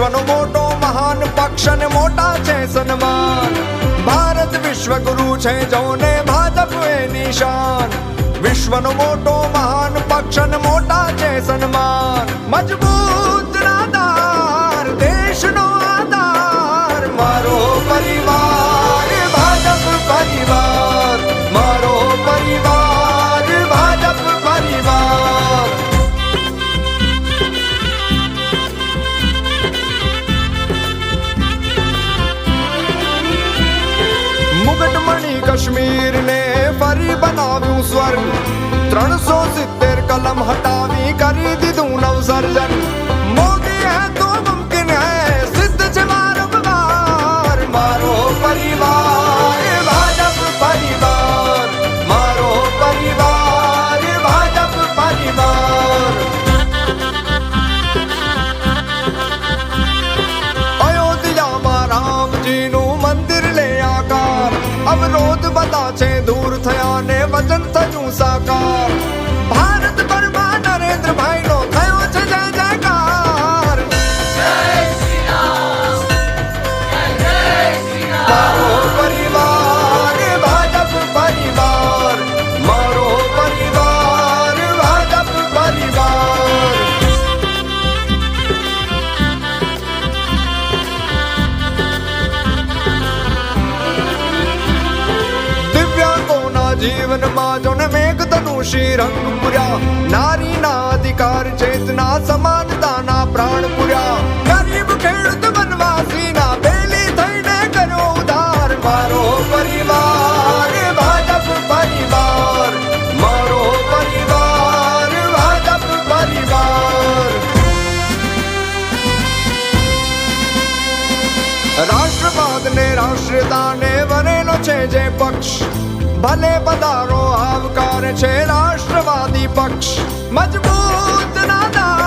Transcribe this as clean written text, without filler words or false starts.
વિશ્વનો મોટો મહાન પક્ષ અને મોટા છે સન્માન. ભારત વિશ્વગુરુ છે જોને ભાજપ એ નિશાન. વિશ્વનો મોટો મહાન પક્ષ અને મોટા છે સન્માન. મજબૂત આધાર દેશનો આધાર મારો પરિવાર ભાજપ પરિવાર. મારો પરિવાર ભાજપ પરિવાર. મુગટમણી કાશ્મીર ને ફરી બનાવ્યું સ્વર્ગ. 370 કલમ હટાવી કરી દીધું નવસર્જન. મોદી હે તો મુમકિન હે સિદ્ધ છે વારંવાર. મારો પરિવાર ભાજપ પરિવાર. મારો પરિવાર ભાજપ પરિવાર. અયોધ્યામાં રામજીનું મંદિર લે આકાર. અવરોધ બધા છે દૂર થયા ને વચન થયું સાકાર. ભારત પરમાં નરેન્દ્રભાઈ નો થયો છે જય જયકાર. મારો પરિવાર ભાજપ પરિવાર. મારો પરિવાર ભાજપ પરિવાર. દિવ્યાંગોના જીવનમાં જોને મેઘધનુષી રંગ પૂર્યા. નારીના અધિકાર ચેતના સમાનતાના પ્રાણ પૂર્યા. ગરીબ ખેડૂત વનવાસીના બેલી થઈને કર્યો ઉદ્ધાર. મારો પરિવાર ભાજપ પરિવાર. મારો પરિવાર ભાજપ પરિવાર. રાષ્ટ્રવાદ ને રાષ્ટ્રીયતાને વરેલો છે જે પક્ષ. ભલે પધારો આવકાર છે રાષ્ટ્રવાદી પક્ષ. મજબૂત નાદાર